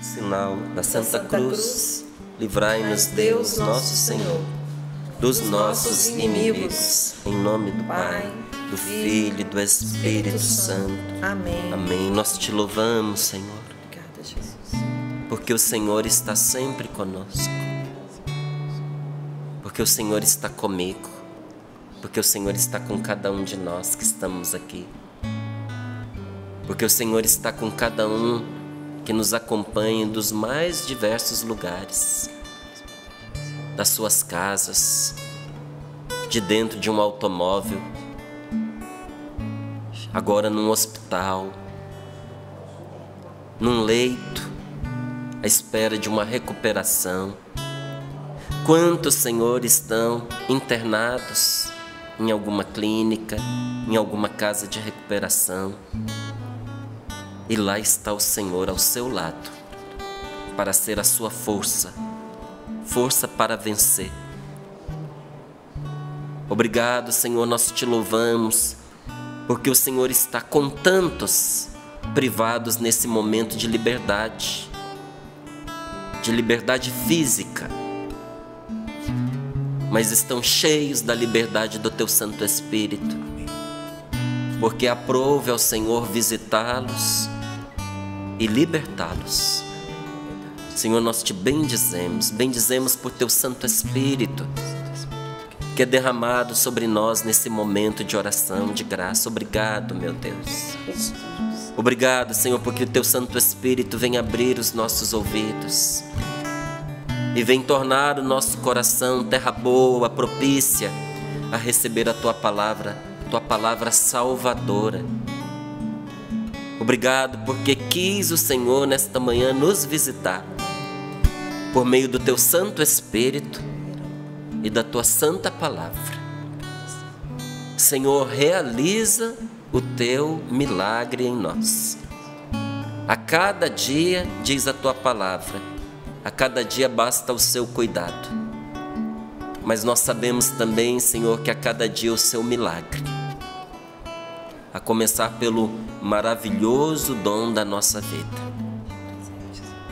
Sinal da Santa Cruz, livrai-nos Deus nosso Senhor dos nossos inimigos, em nome do Pai, do Filho e do Espírito Santo. Amém. Amém. Nós te louvamos, Senhor, Obrigada, Jesus. porque o Senhor está sempre conosco, porque o Senhor está comigo, porque o Senhor está com cada um de nós que estamos aqui, porque o Senhor está com cada um que nos acompanha dos mais diversos lugares, das suas casas, de dentro de um automóvel, agora num hospital, num leito, à espera de uma recuperação. Quantos, Senhor, estão internados em alguma clínica, em alguma casa de recuperação, e lá está o Senhor ao seu lado, para ser a sua força, força para vencer. Obrigado, Senhor, nós te louvamos, porque o Senhor está com tantos privados nesse momento de liberdade física, mas estão cheios da liberdade do Teu Santo Espírito, porque aprove ao Senhor visitá-los e libertá-los. Senhor, nós te bendizemos por Teu Santo Espírito, que é derramado sobre nós nesse momento de oração, de graça. Obrigado, meu Deus. Obrigado, Senhor, porque o Teu Santo Espírito vem abrir os nossos ouvidos e vem tornar o nosso coração terra boa, propícia a receber a Tua palavra salvadora. Obrigado porque quis o Senhor nesta manhã nos visitar por meio do Teu Santo Espírito e da Tua Santa Palavra. Senhor, realiza o Teu milagre em nós. A cada dia, diz a Tua Palavra, a cada dia basta o Seu cuidado. Mas nós sabemos também, Senhor, que a cada dia o Seu milagre, a começar pelo maravilhoso dom da nossa vida.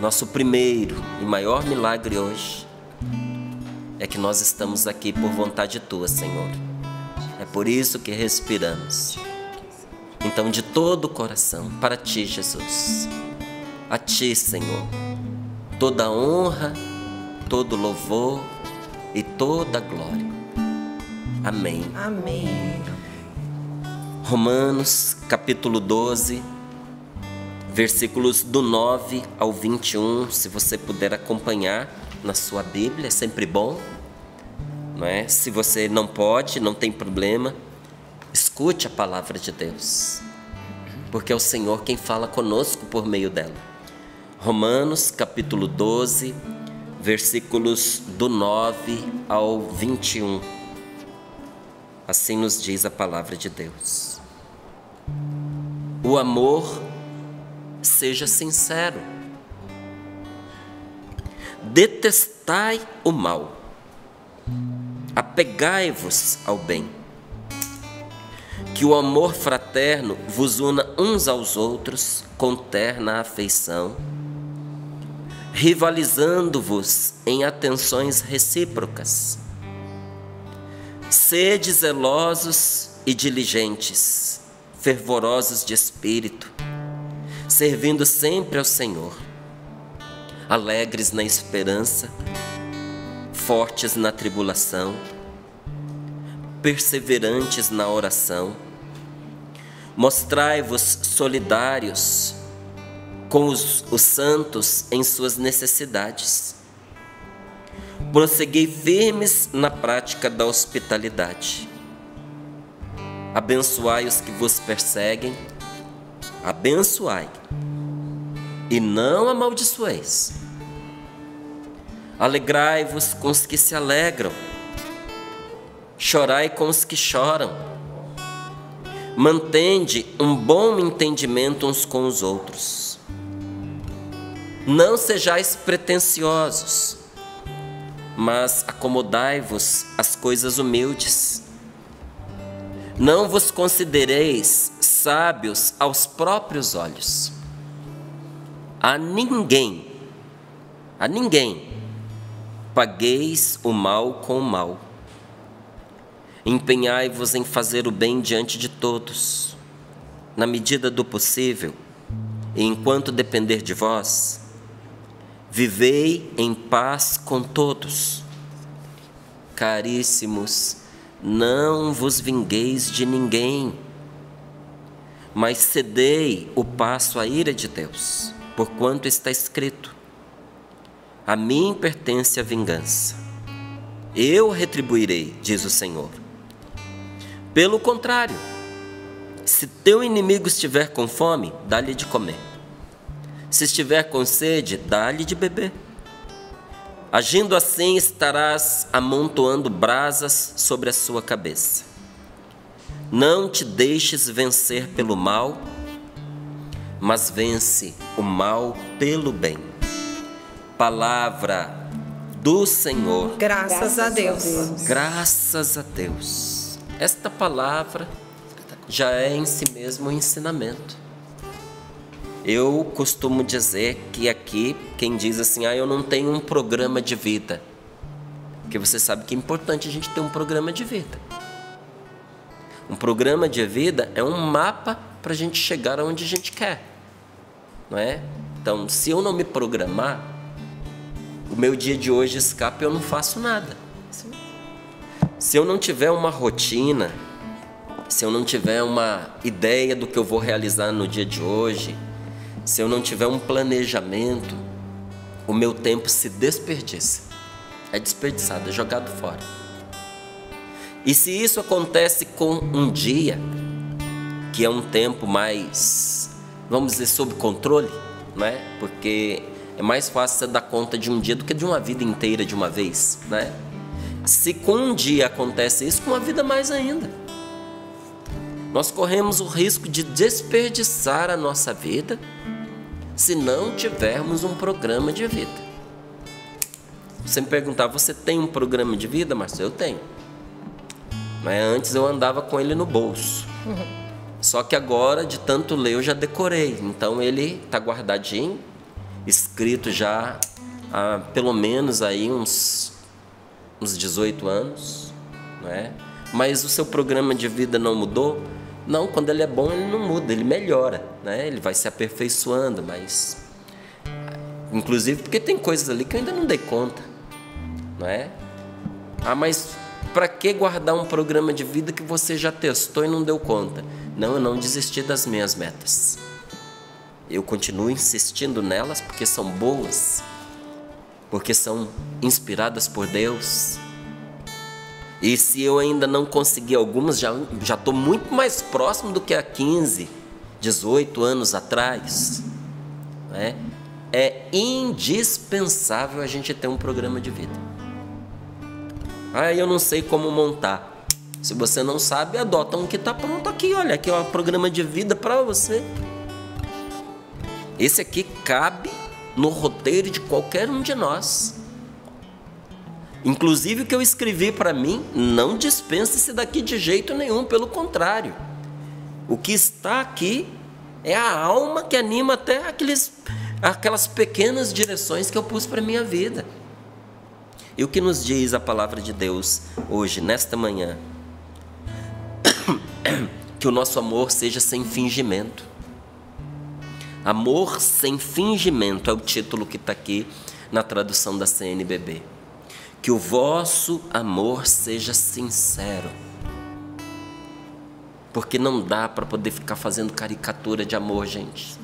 Nosso primeiro e maior milagre hoje é que nós estamos aqui por vontade Tua, Senhor. É por isso que respiramos. Então, de todo o coração, para Ti, Jesus, a Ti, Senhor, toda honra, todo louvor e toda glória. Amém. Amém. Romanos, capítulo 12, versículos do 9 ao 21, se você puder acompanhar na sua Bíblia, é sempre bom, não é? Se você não pode, não tem problema, escute a palavra de Deus, porque é o Senhor quem fala conosco por meio dela. Romanos, capítulo 12, versículos do 9 ao 21. Assim nos diz a palavra de Deus. O amor seja sincero. Detestai o mal. Apegai-vos ao bem. Que o amor fraterno vos una uns aos outros com terna afeição, rivalizando-vos em atenções recíprocas. Sede zelosos e diligentes, fervorosos de espírito, servindo sempre ao Senhor, alegres na esperança, fortes na tribulação, perseverantes na oração. Mostrai-vos solidários com os santos em suas necessidades. Prosseguei firmes na prática da hospitalidade. Abençoai os que vos perseguem, abençoai, e não amaldiçoeis. Alegrai-vos com os que se alegram, chorai com os que choram. Mantende um bom entendimento uns com os outros. Não sejais pretensiosos, mas acomodai-vos às coisas humildes. Não vos considereis sábios aos próprios olhos. A ninguém a ninguém pagueis o mal com o mal. Empenhai-vos em fazer o bem diante de todos, na medida do possível, e enquanto depender de vós, vivei em paz com todos. Caríssimos, não vos vingueis de ninguém, mas cedei o passo à ira de Deus, porquanto está escrito: a mim pertence a vingança, eu retribuirei, diz o Senhor. Pelo contrário, se teu inimigo estiver com fome, dá-lhe de comer. Se estiver com sede, dá-lhe de beber. Agindo assim, estarás amontoando brasas sobre a sua cabeça. Não te deixes vencer pelo mal, mas vence o mal pelo bem. Palavra do Senhor. Graças a Deus. Graças a Deus. Esta palavra já é em si mesmo um ensinamento. Eu costumo dizer que aqui, quem diz assim, eu não tenho um programa de vida. Porque você sabe que é importante a gente ter um programa de vida. Um programa de vida é um mapa para a gente chegar aonde a gente quer. Não é? Então, se eu não me programar, o meu dia de hoje escapa e eu não faço nada. Se eu não tiver uma rotina, se eu não tiver uma ideia do que eu vou realizar no dia de hoje, se eu não tiver um planejamento, o meu tempo se desperdiça. É desperdiçado, é jogado fora. E se isso acontece com um dia, que é um tempo mais, vamos dizer, sob controle, né? Porque é mais fácil você dar conta de um dia do que de uma vida inteira de uma vez, né? Se com um dia acontece isso, com uma vida mais ainda. Nós corremos o risco de desperdiçar a nossa vida se não tivermos um programa de vida. Você me perguntar, você tem um programa de vida, Marcelo? Eu tenho. Mas antes eu andava com ele no bolso. Só que agora, de tanto ler, eu já decorei. Então ele está guardadinho, escrito já há pelo menos aí uns 18 anos, né? Mas o seu programa de vida não mudou? Não, quando ele é bom ele não muda, ele melhora, né? Ele vai se aperfeiçoando, mas inclusive porque tem coisas ali que eu ainda não dei conta, não é? Mas para que guardar um programa de vida que você já testou e não deu conta? Não, eu não desisti das minhas metas. Eu continuo insistindo nelas porque são boas, porque são inspiradas por Deus. E se eu ainda não consegui algumas, já estou muito mais próximo do que há 15, 18 anos atrás. Né? É indispensável a gente ter um programa de vida. Eu não sei como montar. Se você não sabe, adota um que está pronto aqui. Olha, aqui é um programa de vida para você. Esse aqui cabe no roteiro de qualquer um de nós. Inclusive o que eu escrevi para mim, não dispensa esse daqui de jeito nenhum, pelo contrário. O que está aqui é a alma que anima até aquelas pequenas direções que eu pus para a minha vida. E o que nos diz a palavra de Deus hoje, nesta manhã? Que o nosso amor seja sem fingimento. Amor sem fingimento é o título que está aqui na tradução da CNBB. Que o vosso amor seja sincero. Porque não dá para poder ficar fazendo caricatura de amor, gente.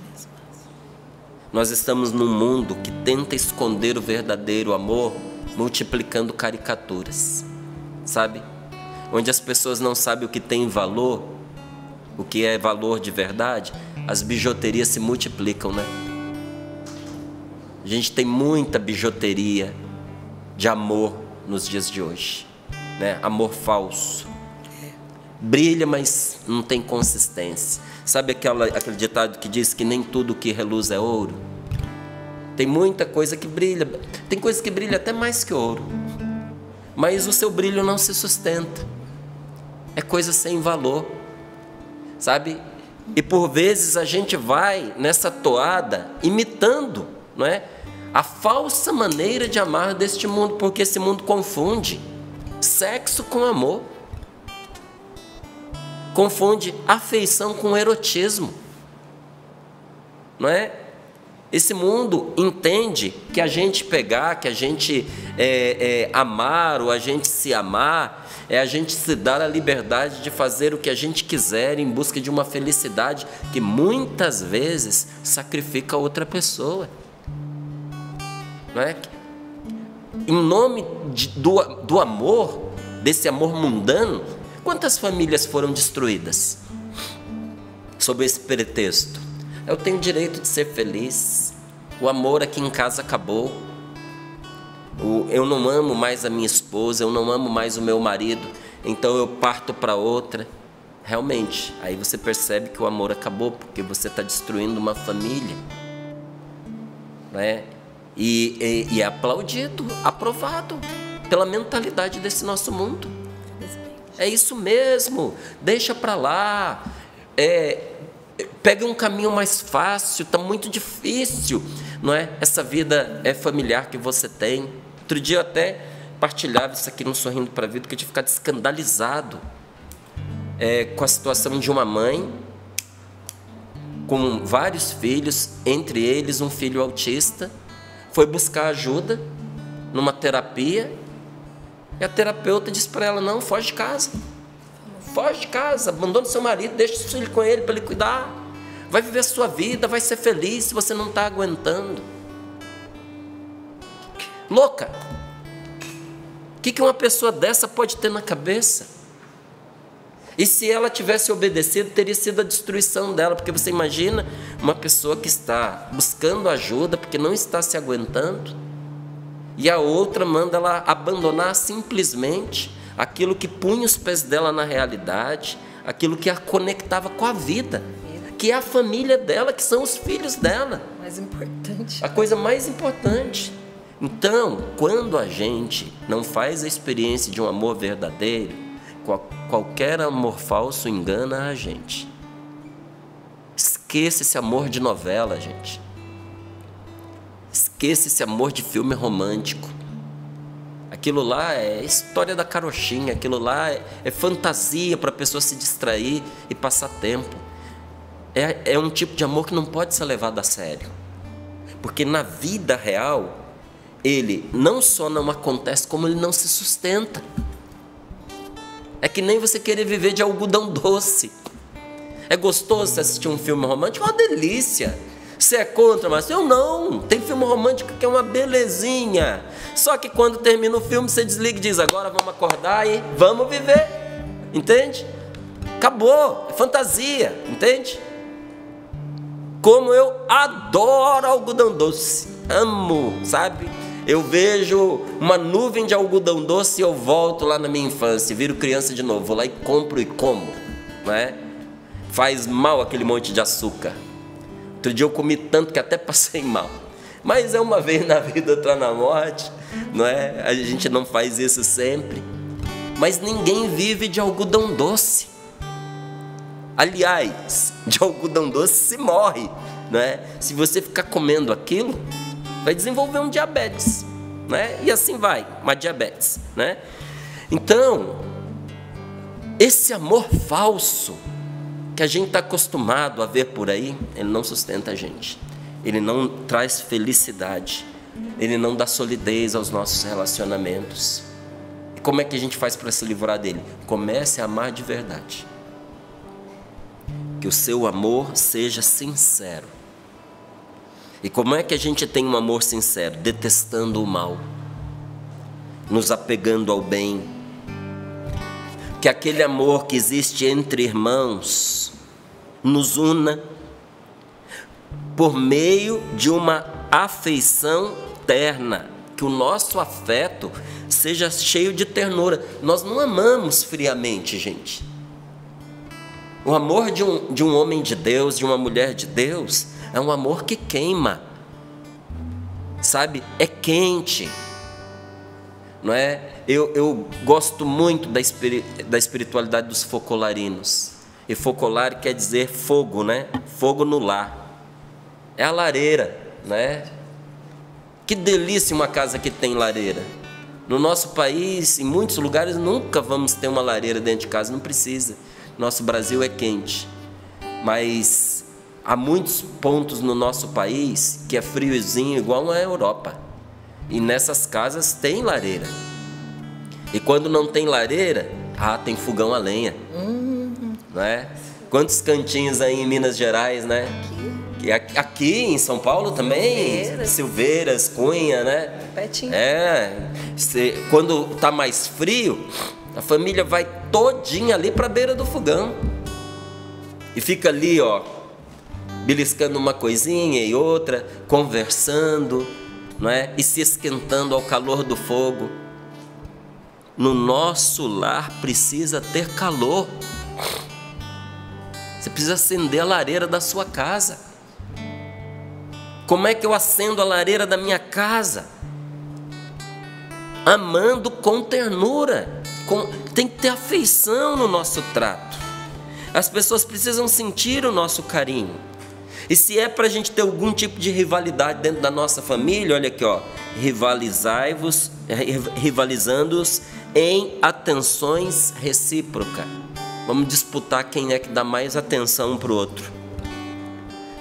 Nós estamos num mundo que tenta esconder o verdadeiro amor multiplicando caricaturas, sabe? Onde as pessoas não sabem o que tem valor, o que é valor de verdade, as bijuterias se multiplicam, né? A gente tem muita bijuteria de amor nos dias de hoje, né? Amor falso. Brilha, mas não tem consistência. Sabe aquele ditado que diz que nem tudo que reluz é ouro? Tem muita coisa que brilha, tem coisa que brilha até mais que ouro, mas o seu brilho não se sustenta. É coisa sem valor, sabe? E por vezes a gente vai nessa toada imitando, não é? a falsa maneira de amar deste mundo, porque esse mundo confunde sexo com amor, confunde afeição com erotismo, não é? Esse mundo entende que a gente pegar, que a gente amar, ou a gente se amar, é a gente se dar a liberdade de fazer o que a gente quiser em busca de uma felicidade que muitas vezes sacrifica outra pessoa, não é? Em nome do amor, desse amor mundano, quantas famílias foram destruídas sob esse pretexto? Eu tenho direito de ser feliz, o amor aqui em casa acabou, eu não amo mais a minha esposa, eu não amo mais o meu marido, então eu parto para outra. Realmente, aí você percebe que o amor acabou, porque você está destruindo uma família, né? E é aplaudido, aprovado pela mentalidade desse nosso mundo. É isso mesmo, deixa para lá, pega um caminho mais fácil, está muito difícil, não é? Essa vida familiar que você tem. Outro dia eu até partilhava isso aqui no Sorrindo para a Vida, que eu tinha ficado escandalizado com a situação de uma mãe com vários filhos, entre eles um filho autista, foi buscar ajuda numa terapia e a terapeuta disse para ela: não, foge de casa. Foge de casa, abandone seu marido, deixe seu filho com ele para ele cuidar. Vai viver a sua vida, vai ser feliz se você não está aguentando. Louca! O que uma pessoa dessa pode ter na cabeça? E se ela tivesse obedecido, teria sido a destruição dela, porque você imagina uma pessoa que está buscando ajuda porque não está se aguentando, e a outra manda ela abandonar simplesmente aquilo que punha os pés dela na realidade, aquilo que a conectava com a vida, que é a família dela, que são os filhos dela. Mais importante. A coisa mais importante. Então, quando a gente não faz a experiência de um amor verdadeiro, qualquer amor falso engana a gente. Esqueça esse amor de novela, gente. Esqueça esse amor de filme romântico. Aquilo lá é história da carochinha, aquilo lá é fantasia para a pessoa se distrair e passar tempo. É um tipo de amor que não pode ser levado a sério. Porque na vida real, ele não só não acontece, como ele não se sustenta. É que nem você querer viver de algodão doce. É gostoso você assistir um filme romântico? É uma delícia. Você é contra, mas eu não. Tem filme romântico que é uma belezinha. Só que quando termina o filme, você desliga e diz: agora vamos acordar e vamos viver. Entende? Acabou. É fantasia. Entende? Como eu adoro algodão doce. Amo, sabe? Eu vejo uma nuvem de algodão doce e eu volto lá na minha infância, viro criança de novo, vou lá e compro e como, não é? Faz mal aquele monte de açúcar. Outro dia eu comi tanto que até passei mal. Mas é uma vez na vida, outra na morte, não é? A gente não faz isso sempre. Mas ninguém vive de algodão doce. Aliás, de algodão doce se morre, não é? Se você ficar comendo aquilo, vai desenvolver um diabetes, né? E assim vai, uma diabetes, né? Então, esse amor falso que a gente está acostumado a ver por aí, ele não sustenta a gente, ele não traz felicidade, ele não dá solidez aos nossos relacionamentos. E como é que a gente faz para se livrar dele? Comece a amar de verdade. Que o seu amor seja sincero. E como é que a gente tem um amor sincero? Detestando o mal, nos apegando ao bem. Que aquele amor que existe entre irmãos nos una por meio de uma afeição terna. Que o nosso afeto seja cheio de ternura. Nós não amamos friamente, gente. O amor de um homem de Deus, de uma mulher de Deus, é um amor que queima, sabe? É quente, não é? Eu gosto muito da espiritualidade dos focolarinos. E focolar quer dizer fogo, né? Fogo no lar. É a lareira, né? Que delícia uma casa que tem lareira. No nosso país, em muitos lugares, nunca vamos ter uma lareira dentro de casa, não precisa. Nosso Brasil é quente. Mas há muitos pontos no nosso país que é friozinho, igual na Europa. E nessas casas tem lareira. E quando não tem lareira, tem fogão a lenha. Não é? Quantos cantinhos aí em Minas Gerais, né? Aqui em São Paulo também, Silveiras, Cunha, né? Pertinho. Quando tá mais frio, a família vai todinha ali para a beira do fogão. E fica ali, ó, beliscando uma coisinha e outra, conversando, não é? E se esquentando ao calor do fogo. No nosso lar precisa ter calor. Você precisa acender a lareira da sua casa. Como é que eu acendo a lareira da minha casa? Amando com ternura. Tem que ter afeição no nosso trato. As pessoas precisam sentir o nosso carinho. E se é para a gente ter algum tipo de rivalidade dentro da nossa família, olha aqui, ó, rivalizando-os em atenções recíprocas. Vamos disputar quem é que dá mais atenção um para o outro.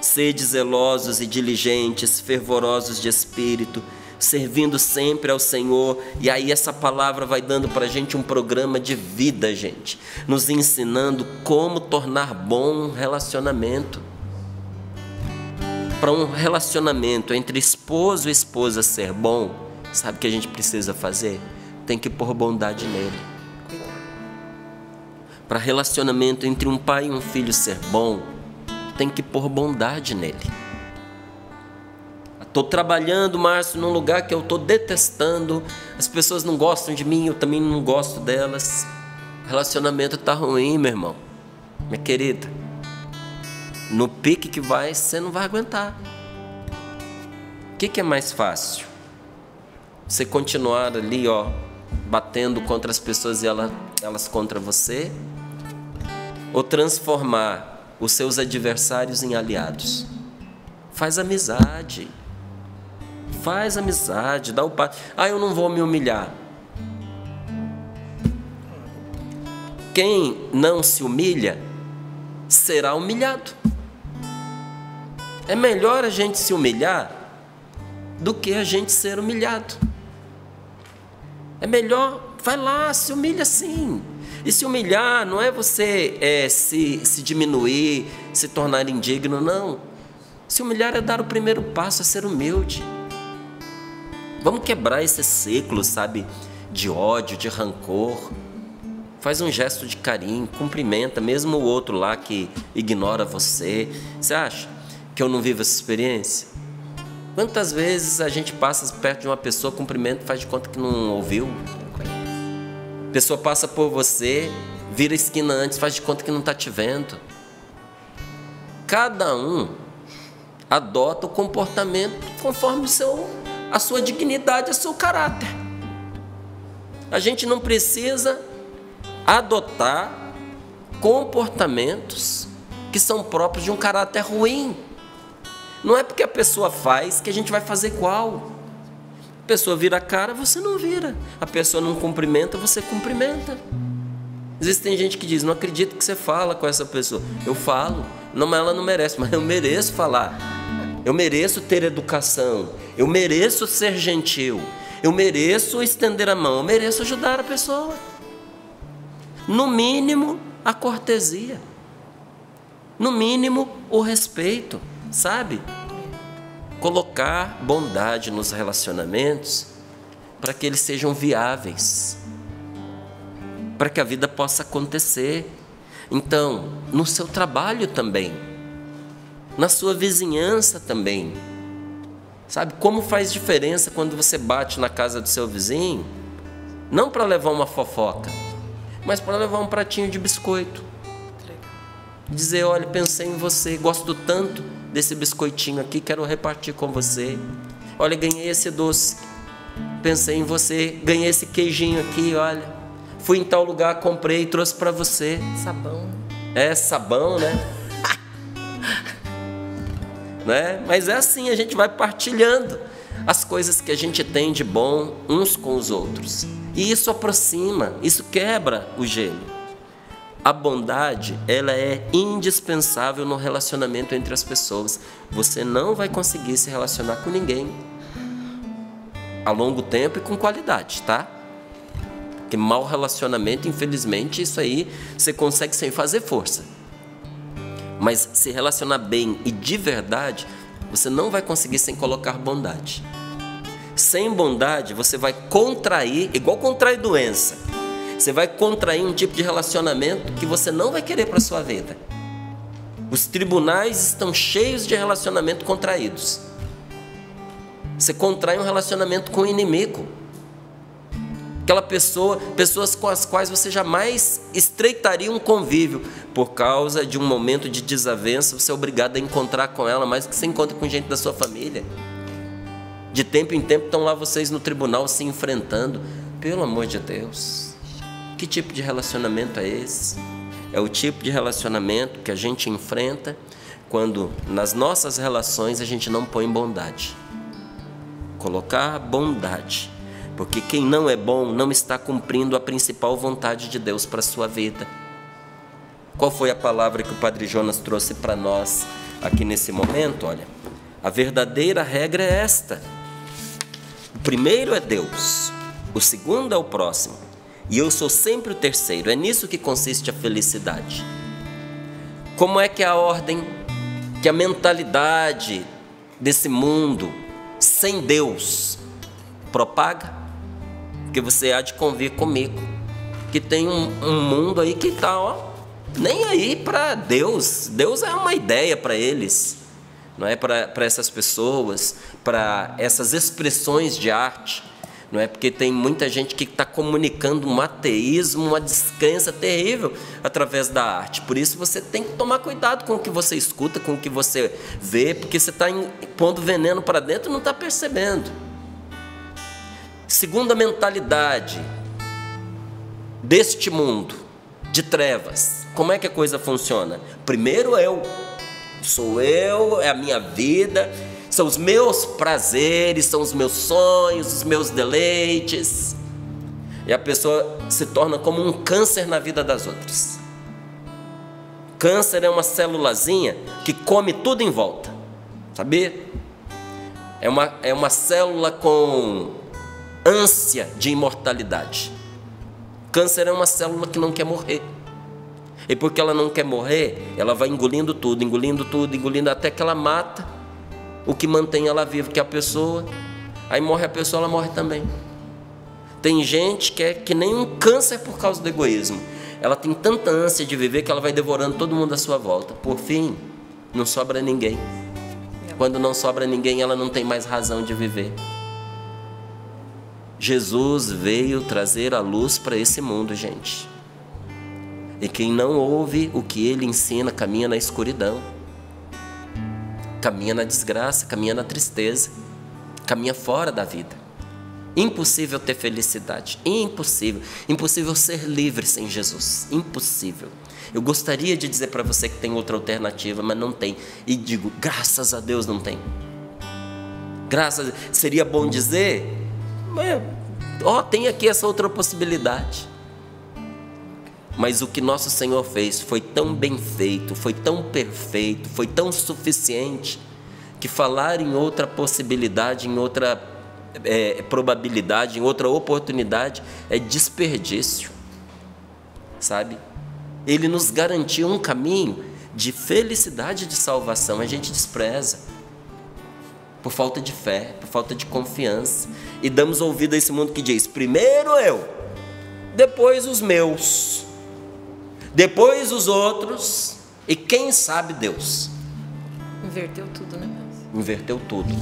Sede zelosos e diligentes, fervorosos de espírito, servindo sempre ao Senhor. E aí essa palavra vai dando para a gente um programa de vida, gente, nos ensinando como tornar bom um relacionamento. Para um relacionamento entre esposo e esposa ser bom, sabe o que a gente precisa fazer? Tem que pôr bondade nele. Para relacionamento entre um pai e um filho ser bom, tem que pôr bondade nele. Estou trabalhando, Márcio, num lugar que eu estou detestando, as pessoas não gostam de mim, eu também não gosto delas. O relacionamento está ruim, meu irmão, minha querida. No pique que vai, você não vai aguentar. O que é mais fácil? Você continuar ali, ó, batendo contra as pessoas e elas contra você? Ou transformar os seus adversários em aliados? Faz amizade. Faz amizade, dá o passo. Eu não vou me humilhar. Quem não se humilha será humilhado. É melhor a gente se humilhar do que a gente ser humilhado. É melhor, vai lá, se humilha sim. E se humilhar não é você se diminuir, se tornar indigno, não. Se humilhar é dar o primeiro passo, é ser humilde. Vamos quebrar esse ciclo, sabe, de ódio, de rancor. Faz um gesto de carinho, cumprimenta, mesmo o outro lá que ignora você. Você acha que eu não vivo essa experiência? Quantas vezes a gente passa perto de uma pessoa, cumprimenta, faz de conta que não ouviu? A pessoa passa por você, vira a esquina antes, faz de conta que não está te vendo. Cada um adota o comportamento conforme a sua dignidade, o seu caráter. A gente não precisa adotar comportamentos que são próprios de um caráter ruim. Não é porque a pessoa faz que a gente vai fazer igual. A pessoa vira a cara, você não vira. A pessoa não cumprimenta, você cumprimenta. Existem gente que diz, não acredito que você fala com essa pessoa. Eu falo, não, mas ela não merece, mas eu mereço falar. Eu mereço ter educação. Eu mereço ser gentil. Eu mereço estender a mão. Eu mereço ajudar a pessoa. No mínimo, a cortesia. No mínimo, o respeito, sabe? Colocar bondade nos relacionamentos para que eles sejam viáveis, para que a vida possa acontecer. Então, no seu trabalho também, na sua vizinhança também. Sabe como faz diferença quando você bate na casa do seu vizinho? Não para levar uma fofoca, mas para levar um pratinho de biscoito. Dizer, olha, pensei em você, gosto tanto desse biscoitinho aqui, quero repartir com você. Olha, ganhei esse doce, pensei em você, ganhei esse queijinho aqui, olha. Fui em tal lugar, comprei e trouxe para você. Sabão. É, sabão, né? Né? Mas é assim, a gente vai partilhando. as coisas que a gente tem de bom uns com os outros. E isso aproxima, isso quebra o gelo. A bondade, ela é indispensável no relacionamento entre as pessoas. Você não vai conseguir se relacionar com ninguém a longo tempo e com qualidade, tá? Porque mau relacionamento, infelizmente, isso aí você consegue sem fazer força. Mas se relacionar bem e de verdade, você não vai conseguir sem colocar bondade. Sem bondade, você vai contrair, igual contrair doença. Você vai contrair um tipo de relacionamento que você não vai querer para a sua vida. Os tribunais estão cheios de relacionamento contraídos. Você contrai um relacionamento com o inimigo. Aquela pessoas com as quais você jamais estreitaria um convívio. Por causa de um momento de desavença, você é obrigado a encontrar com ela mais do que você encontra com gente da sua família. De tempo em tempo estão lá vocês no tribunal se enfrentando. Pelo amor de Deus, que tipo de relacionamento é esse? É o tipo de relacionamento que a gente enfrenta quando nas nossas relações a gente não põe bondade. Colocar bondade. Porque quem não é bom não está cumprindo a principal vontade de Deus para a sua vida. Qual foi a palavra que o Padre Jonas trouxe para nós aqui nesse momento? Olha, a verdadeira regra é esta. O primeiro é Deus, o segundo é o próximo, e eu sou sempre o terceiro. É nisso que consiste a felicidade. Como é que a ordem, que a mentalidade desse mundo sem Deus propaga? Porque você há de convir comigo que tem um mundo aí que está nem aí para Deus. Deus é uma ideia para eles, não é para essas pessoas, para essas expressões de arte, não é? Porque tem muita gente que está comunicando um ateísmo, uma descrença terrível através da arte. Por isso você tem que tomar cuidado com o que você escuta, com o que você vê, porque você está pondo veneno para dentro e não está percebendo. Segunda mentalidade deste mundo de trevas. Como é que a coisa funciona? Primeiro sou eu, é a minha vida, são os meus prazeres, são os meus sonhos, os meus deleites. E a pessoa se torna como um câncer na vida das outras. Câncer é uma célulazinha que come tudo em volta, sabia? É uma célula com ânsia de imortalidade. Câncer é uma célula que não quer morrer. E porque ela não quer morrer, ela vai engolindo tudo, engolindo até que ela mata o que mantém ela viva, que é a pessoa. Aí morre a pessoa, ela morre também. Tem gente que é que nem um câncer por causa do egoísmo. Ela tem tanta ânsia de viver que ela vai devorando todo mundo à sua volta. Por fim, não sobra ninguém. Quando não sobra ninguém, ela não tem mais razão de viver. Jesus veio trazer a luz para esse mundo, gente. E quem não ouve o que ele ensina, caminha na escuridão, caminha na desgraça, caminha na tristeza, caminha fora da vida. Impossível ter felicidade, impossível ser livre sem Jesus, impossível. Eu gostaria de dizer para você que tem outra alternativa, mas não tem. E digo, graças a Deus não tem. Seria bom dizer, tem aqui essa outra possibilidade. Mas o que nosso Senhor fez foi tão bem feito, foi tão perfeito, foi tão suficiente, que falar em outra possibilidade, em outra probabilidade, em outra oportunidade, é desperdício, sabe? Ele nos garantiu um caminho de felicidade e de salvação, a gente despreza, por falta de fé, por falta de confiança, e damos ouvido a esse mundo que diz, primeiro eu, depois os meus, depois os outros, e quem sabe Deus. Inverteu tudo, né? Inverteu tudo.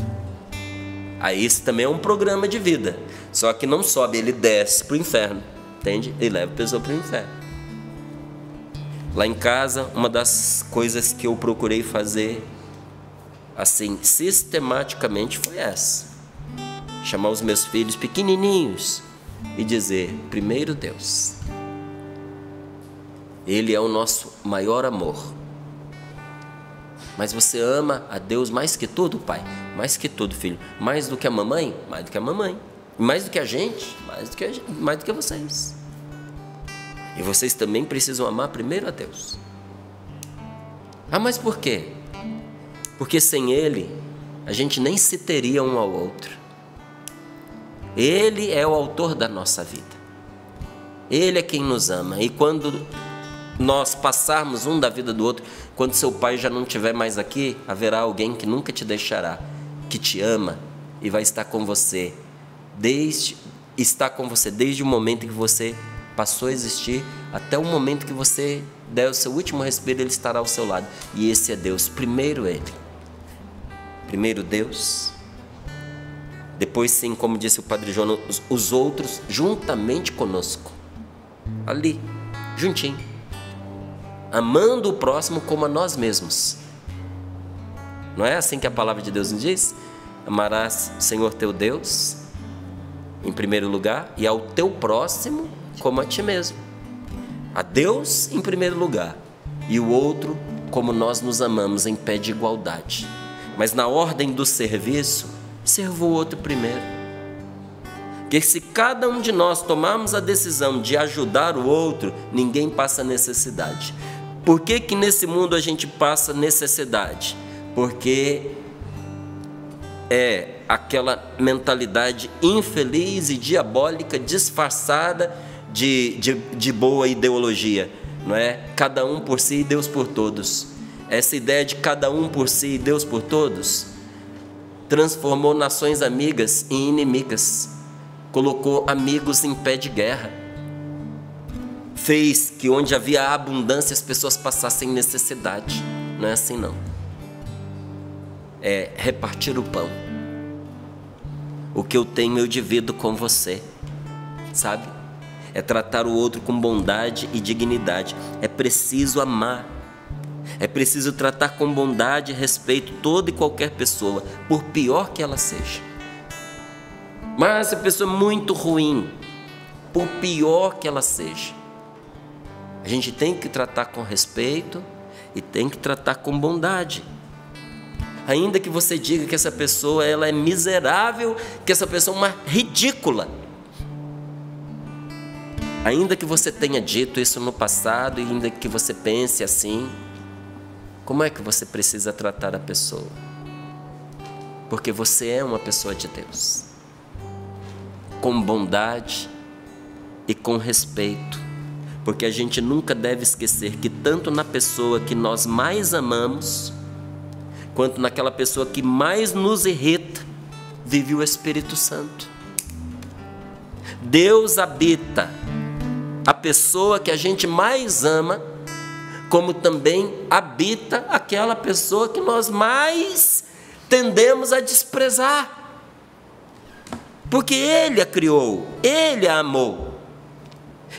Aí esse também é um programa de vida, só que não sobe, ele desce para o inferno, entende? Ele leva a pessoa para o inferno. Lá em casa, uma das coisas que eu procurei fazer, assim, sistematicamente, foi essa: chamar os meus filhos pequenininhos e dizer, primeiro Deus, Ele é o nosso maior amor. Mas você ama a Deus mais que tudo, pai? Mais que tudo, filho. Mais do que a mamãe? Mais do que a mamãe. Mais do que a gente? Mais do que vocês. E vocês também precisam amar primeiro a Deus. Ah, mas por quê? Porque sem Ele, a gente nem se teria um ao outro. Ele é o autor da nossa vida. Ele é quem nos ama. E quando nós passarmos um da vida do outro, quando seu pai já não estiver mais aqui, haverá alguém que nunca te deixará, que te ama e vai estar com você desde o momento em que você passou a existir até o momento que você der o seu último respiro, Ele estará ao seu lado. E esse é Deus. Primeiro Ele. Primeiro Deus. Depois sim, como disse o Padre João, os outros juntamente conosco. Ali, juntinho. Amando o próximo como a nós mesmos. Não é assim que a palavra de Deus nos diz? Amarás o Senhor teu Deus em primeiro lugar e ao teu próximo como a ti mesmo. A Deus em primeiro lugar e o outro como nós nos amamos, em pé de igualdade. Mas na ordem do serviço, serva o outro primeiro. Porque se cada um de nós tomarmos a decisão de ajudar o outro, ninguém passa necessidade. Por que que nesse mundo a gente passa necessidade? Porque é aquela mentalidade infeliz e diabólica disfarçada de boa ideologia, não é? Cada um por si e Deus por todos. Essa ideia de cada um por si e Deus por todos transformou nações amigas em inimigas, colocou amigos em pé de guerra, fez que onde havia abundância as pessoas passassem necessidade. Não é assim não. É repartir o pão. O que eu tenho eu divido com você, sabe? É tratar o outro com bondade e dignidade. É preciso amar. É preciso tratar com bondade e respeito toda e qualquer pessoa, por pior que ela seja. Mas se a pessoa é muito ruim, por pior que ela seja, a gente tem que tratar com respeito e tem que tratar com bondade. Ainda que você diga que essa pessoa ela é miserável, que essa pessoa é uma ridícula. Ainda que você tenha dito isso no passado e ainda que você pense assim, como é que você precisa tratar a pessoa? Porque você é uma pessoa de Deus. Com bondade e com respeito. Porque a gente nunca deve esquecer que tanto na pessoa que nós mais amamos, quanto naquela pessoa que mais nos irrita, vive o Espírito Santo. Deus habita a pessoa que a gente mais ama, como também habita aquela pessoa que nós mais tendemos a desprezar. Porque Ele a criou, Ele a amou.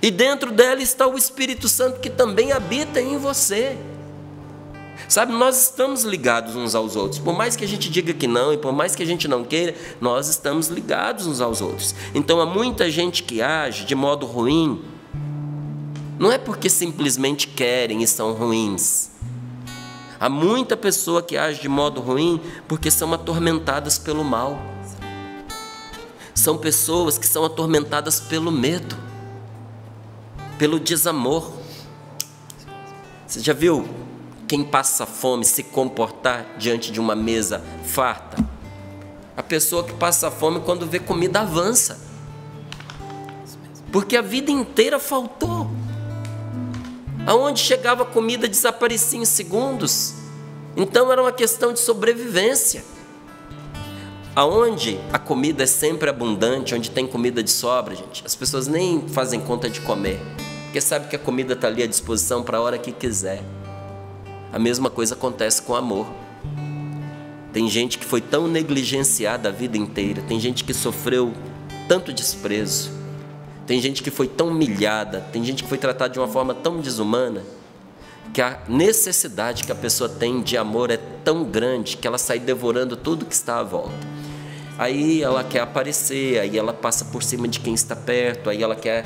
E dentro dela está o Espírito Santo que também habita em você. Sabe, nós estamos ligados uns aos outros. Por mais que a gente diga que não e por mais que a gente não queira, nós estamos ligados uns aos outros. Então há muita gente que age de modo ruim, não é porque simplesmente querem e são ruins. Há muita pessoa que age de modo ruim porque são atormentadas pelo mal. São pessoas que são atormentadas pelo medo, pelo desamor. Você já viu quem passa fome se comportar diante de uma mesa farta? A pessoa que passa fome, quando vê comida, avança. Porque a vida inteira faltou. Aonde chegava a comida, desaparecia em segundos. Então era uma questão de sobrevivência. Aonde a comida é sempre abundante, onde tem comida de sobra, gente, as pessoas nem fazem conta de comer, porque sabe que a comida está ali à disposição para a hora que quiser. A mesma coisa acontece com o amor. Tem gente que foi tão negligenciada a vida inteira, tem gente que sofreu tanto desprezo, tem gente que foi tão humilhada, tem gente que foi tratada de uma forma tão desumana, que a necessidade que a pessoa tem de amor é tão grande que ela sai devorando tudo que está à volta. Aí ela quer aparecer, aí ela passa por cima de quem está perto, aí ela quer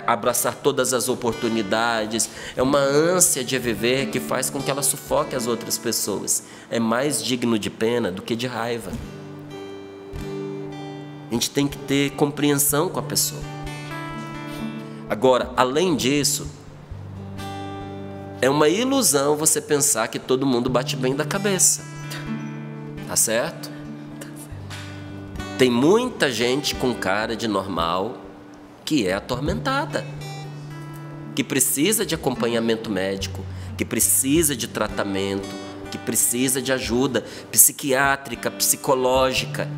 abraçar todas as oportunidades, é uma ânsia de viver que faz com que ela sufoque as outras pessoas. É mais digno de pena do que de raiva. A gente tem que ter compreensão com a pessoa. Agora, além disso, é uma ilusão você pensar que todo mundo bate bem da cabeça. Tá certo? Tem muita gente com cara de normal que é atormentada, que precisa de acompanhamento médico, que precisa de tratamento, que precisa de ajuda psiquiátrica, psicológica.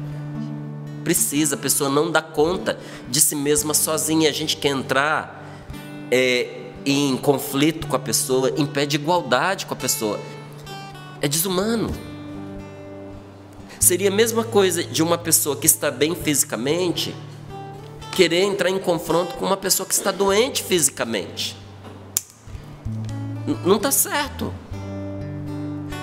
Precisa, a pessoa não dá conta de si mesma sozinha. A gente quer entrar em conflito com a pessoa, em pé de igualdade com a pessoa. É desumano. Seria a mesma coisa de uma pessoa que está bem fisicamente querer entrar em confronto com uma pessoa que está doente fisicamente. Não está certo.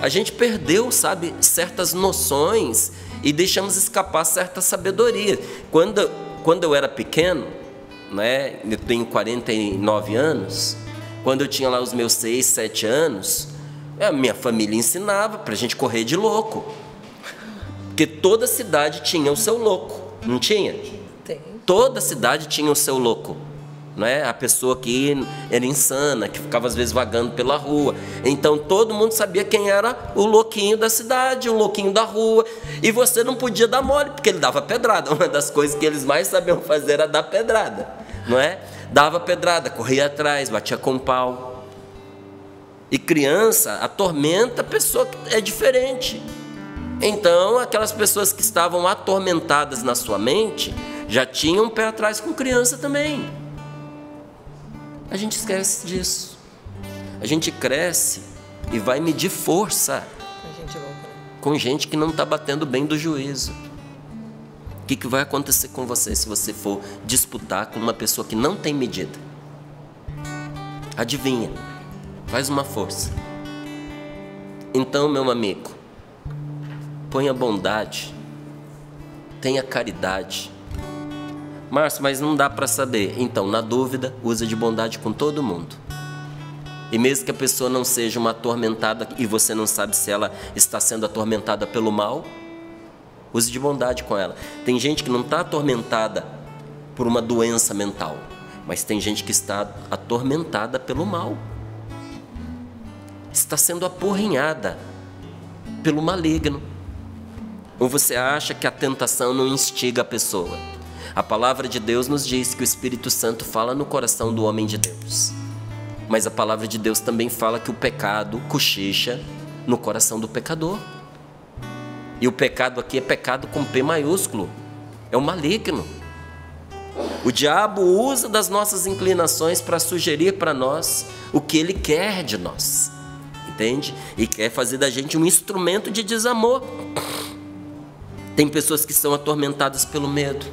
A gente perdeu, sabe, certas noções e deixamos escapar certa sabedoria. Quando eu era pequeno, né, eu tenho 49 anos, quando eu tinha lá os meus 6, 7 anos, a minha família ensinava para a gente correr de louco. Porque toda cidade tinha o seu louco, não tinha? Tem. Toda cidade tinha o seu louco, não é? A pessoa que era insana, que ficava às vezes vagando pela rua. Então todo mundo sabia quem era o louquinho da cidade, o louquinho da rua. E você não podia dar mole, porque ele dava pedrada. Uma das coisas que eles mais sabiam fazer era dar pedrada, não é? Dava pedrada, corria atrás, batia com pau. E criança atormenta a pessoa que é diferente. Então, aquelas pessoas que estavam atormentadas na sua mente já tinham um pé atrás com criança também. A gente esquece disso. A gente cresce e vai medir força com gente que não está batendo bem do juízo. O que vai acontecer com você se você for disputar com uma pessoa que não tem medida? Adivinha? Faz uma força. Então, meu amigo, ponha bondade, tenha caridade. Márcio, mas não dá para saber. Então, na dúvida, usa de bondade com todo mundo. E mesmo que a pessoa não seja uma atormentada e você não sabe se ela está sendo atormentada pelo mal, use de bondade com ela. Tem gente que não está atormentada por uma doença mental, mas tem gente que está atormentada pelo mal. Está sendo apurrinhada pelo maligno. Ou você acha que a tentação não instiga a pessoa? A palavra de Deus nos diz que o Espírito Santo fala no coração do homem de Deus. Mas a palavra de Deus também fala que o pecado cochicha no coração do pecador. E o pecado aqui é pecado com P maiúsculo. É o maligno. O diabo usa das nossas inclinações para sugerir para nós o que ele quer de nós. Entende? E quer fazer da gente um instrumento de desamor. Tem pessoas que são atormentadas pelo medo.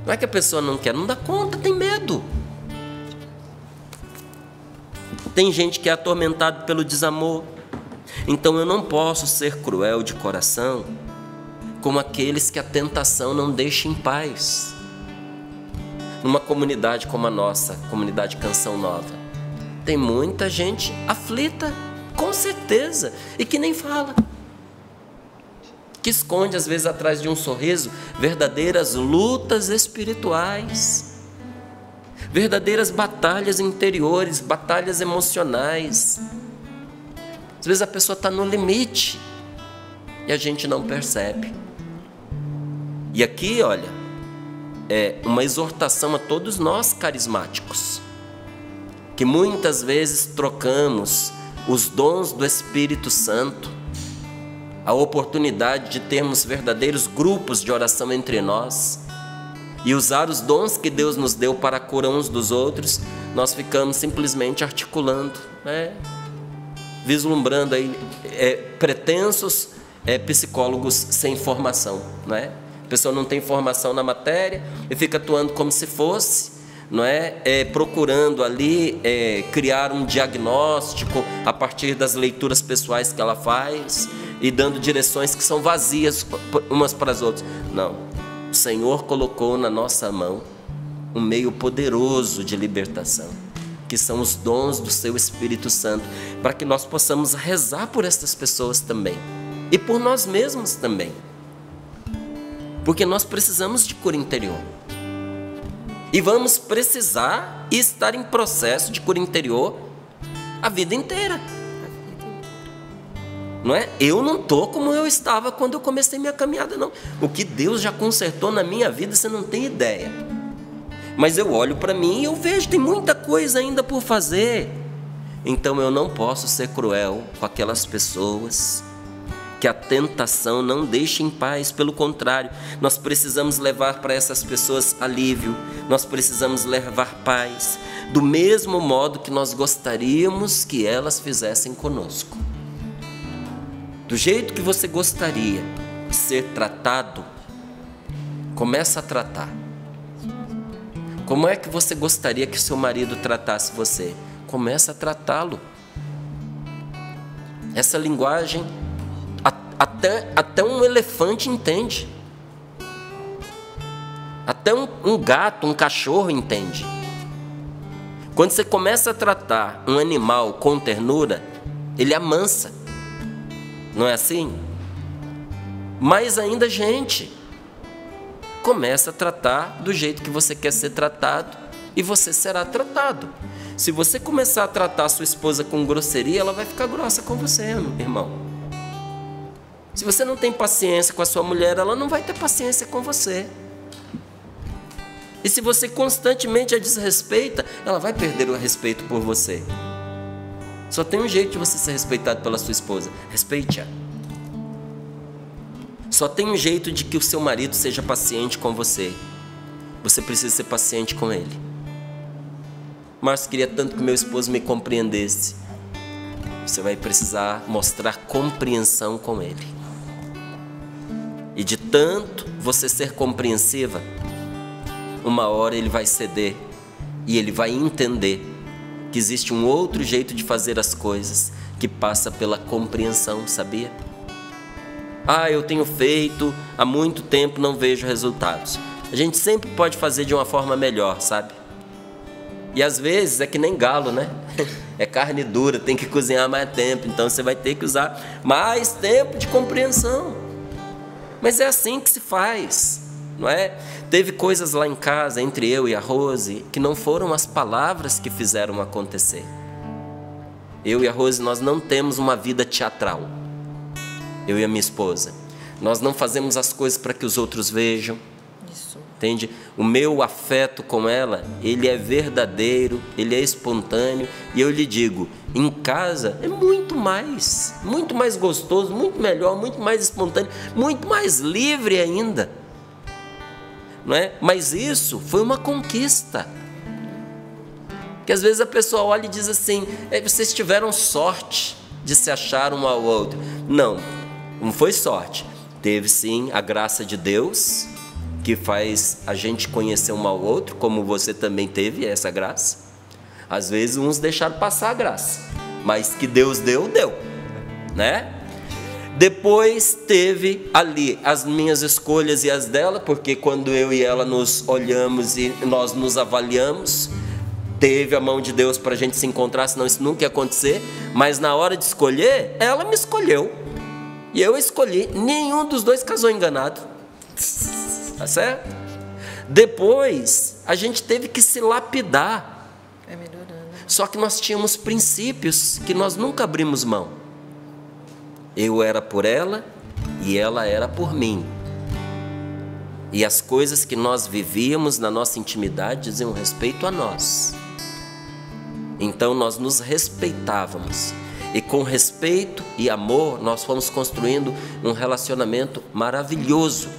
Não é que a pessoa não quer, não dá conta, tem medo. Tem gente que é atormentada pelo desamor. Então eu não posso ser cruel de coração como aqueles que a tentação não deixa em paz. Numa comunidade como a nossa, comunidade Canção Nova, tem muita gente aflita, com certeza, e que nem fala. Que esconde às vezes atrás de um sorriso verdadeiras lutas espirituais, verdadeiras batalhas interiores, batalhas emocionais. Às vezes a pessoa está no limite e a gente não percebe. E aqui, olha, é uma exortação a todos nós carismáticos, que muitas vezes trocamos os dons do Espírito Santo, a oportunidade de termos verdadeiros grupos de oração entre nós e usar os dons que Deus nos deu para a cura uns dos outros. Nós ficamos simplesmente articulando, vislumbrando aí pretensos psicólogos sem formação, A pessoa não tem formação na matéria e fica atuando como se fosse, procurando ali criar um diagnóstico a partir das leituras pessoais que ela faz e dando direções que são vazias umas para as outras. Não, o Senhor colocou na nossa mão um meio poderoso de libertação, que são os dons do seu Espírito Santo, para que nós possamos rezar por estas pessoas também, e por nós mesmos também, porque nós precisamos de cura interior, e vamos precisar estar em processo de cura interior a vida inteira. Não é? Eu não estou como eu estava quando eu comecei minha caminhada, não. O que Deus já consertou na minha vida, você não tem ideia. Mas eu olho para mim e eu vejo, tem muita coisa ainda por fazer. Então eu não posso ser cruel com aquelas pessoas que a tentação não deixa em paz. Pelo contrário, nós precisamos levar para essas pessoas alívio, nós precisamos levar paz, do mesmo modo que nós gostaríamos que elas fizessem conosco. Do jeito que você gostaria de ser tratado, começa a tratar. Como é que você gostaria que seu marido tratasse você? Começa a tratá-lo. Essa linguagem, até um elefante entende. Até um gato, um cachorro entende. Quando você começa a tratar um animal com ternura, ele amansa. Não é assim? Mais ainda, gente, começa a tratar do jeito que você quer ser tratado e você será tratado. Se você começar a tratar a sua esposa com grosseria, ela vai ficar grossa com você, irmão. Se você não tem paciência com a sua mulher, ela não vai ter paciência com você. E se você constantemente a desrespeita, ela vai perder o respeito por você. Só tem um jeito de você ser respeitado pela sua esposa: respeite-a. Só tem um jeito de que o seu marido seja paciente com você: você precisa ser paciente com ele. Mas queria tanto que meu esposo me compreendesse. Você vai precisar mostrar compreensão com ele. E de tanto você ser compreensiva, uma hora ele vai ceder e ele vai entender que existe um outro jeito de fazer as coisas que passa pela compreensão, sabia? Eu tenho feito há muito tempo, não vejo resultados. A gente sempre pode fazer de uma forma melhor, sabe? E às vezes é que nem galo, né? É carne dura, tem que cozinhar mais tempo, então você vai ter que usar mais tempo de compreensão. Mas é assim que se faz, não é? Teve coisas lá em casa, entre eu e a Rose, que não foram as palavras que fizeram acontecer. Eu e a Rose, nós não temos uma vida teatral. Eu e a minha esposa. Nós não fazemos as coisas para que os outros vejam. Isso. Entende? O meu afeto com ela, ele é verdadeiro, ele é espontâneo. E eu lhe digo, em casa é muito mais gostoso, muito melhor, muito mais espontâneo, muito mais livre ainda. Não é? Mas isso foi uma conquista. Que às vezes a pessoa olha e diz assim: vocês tiveram sorte de se achar um ao outro. Não foi sorte. Teve sim a graça de Deus, que faz a gente conhecer um ao outro, como você também teve essa graça. Às vezes uns deixaram passar a graça, mas que Deus deu, né? Depois teve ali as minhas escolhas e as dela, porque quando eu e ela nos olhamos e nós nos avaliamos, teve a mão de Deus para a gente se encontrar, senão isso nunca ia acontecer. Mas na hora de escolher, ela me escolheu e eu escolhi. Nenhum dos dois casou enganado, tá certo? Depois a gente teve que se lapidar. Vai melhorando. Só que nós tínhamos princípios que nós nunca abrimos mão. Eu era por ela e ela era por mim. E as coisas que nós vivíamos na nossa intimidade diziam respeito a nós. Então nós nos respeitávamos. E com respeito e amor nós fomos construindo um relacionamento maravilhoso.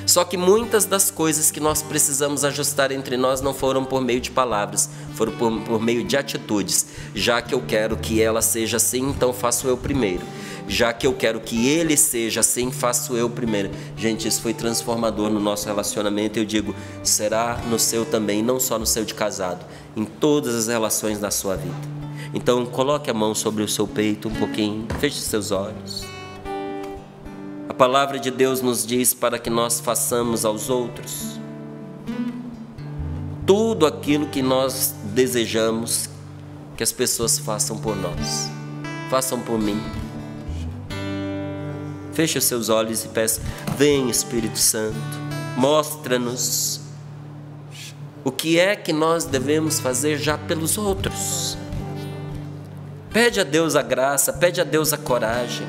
Só que muitas das coisas que nós precisamos ajustar entre nós não foram por meio de palavras, foram por meio de atitudes. Já que eu quero que ela seja assim, então faço eu primeiro. Já que eu quero que ele seja assim, faço eu primeiro. Gente, isso foi transformador no nosso relacionamento. Eu digo, será no seu também, não só no seu de casado, em todas as relações da sua vida. Então coloque a mão sobre o seu peito um pouquinho, feche seus olhos. A palavra de Deus nos diz para que nós façamos aos outros tudo aquilo que nós desejamos que as pessoas façam por nós, façam por mim. Feche os seus olhos e peça: vem, Espírito Santo, mostra-nos o que é que nós devemos fazer já pelos outros. Pede a Deus a graça, pede a Deus a coragem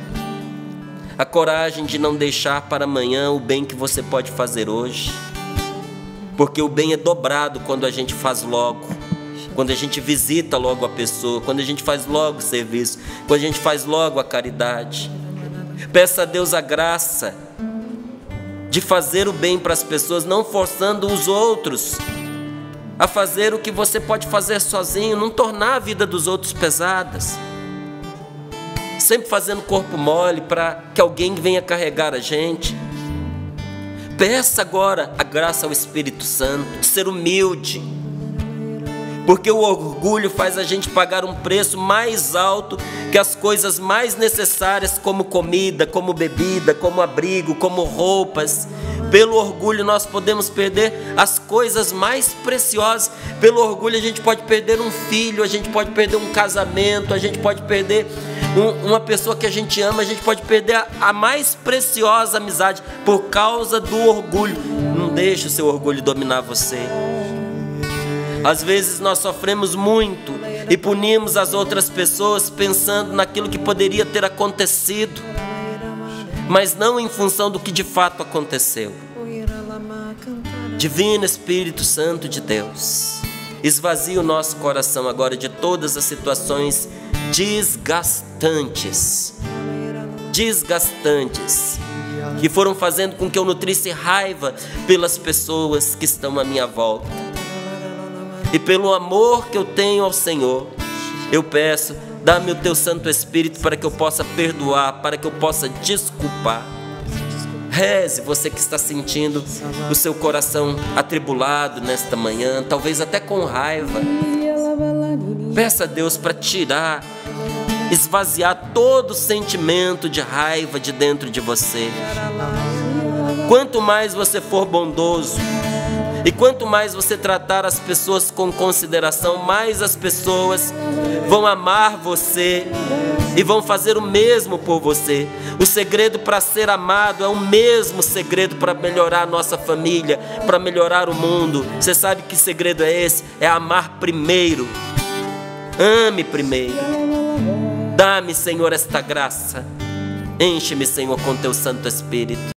de não deixar para amanhã o bem que você pode fazer hoje, porque o bem é dobrado quando a gente faz logo, quando a gente visita logo a pessoa, quando a gente faz logo o serviço, quando a gente faz logo a caridade. Peça a Deus a graça de fazer o bem para as pessoas, não forçando os outros a fazer o que você pode fazer sozinho, não tornar a vida dos outros pesadas, sempre fazendo corpo mole para que alguém venha carregar a gente. Peça agora a graça ao Espírito Santo de ser humilde, porque o orgulho faz a gente pagar um preço mais alto que as coisas mais necessárias, como comida, como bebida, como abrigo, como roupas. Pelo orgulho nós podemos perder as coisas mais preciosas. Pelo orgulho a gente pode perder um filho, a gente pode perder um casamento, a gente pode perder uma pessoa que a gente ama, a gente pode perder a mais preciosa amizade por causa do orgulho. Não deixe o seu orgulho dominar você. Às vezes nós sofremos muito e punimos as outras pessoas pensando naquilo que poderia ter acontecido, mas não em função do que de fato aconteceu. Divino Espírito Santo de Deus, esvazie o nosso coração agora de todas as situações desgastantes que foram fazendo com que eu nutrisse raiva pelas pessoas que estão à minha volta. E pelo amor que eu tenho ao Senhor, eu peço: dá-me o teu Santo Espírito para que eu possa perdoar, para que eu possa desculpar. Reze, você que está sentindo o seu coração atribulado nesta manhã, talvez até com raiva. Peça a Deus para tirar, esvaziar todo sentimento de raiva de dentro de você. Quanto mais você for bondoso e quanto mais você tratar as pessoas com consideração, mais as pessoas vão amar você e vão fazer o mesmo por você. O segredo para ser amado é o mesmo segredo para melhorar a nossa família, para melhorar o mundo. Você sabe que segredo é esse? É amar primeiro. Ame primeiro. Dá-me, Senhor, esta graça. Enche-me, Senhor, com teu Santo Espírito.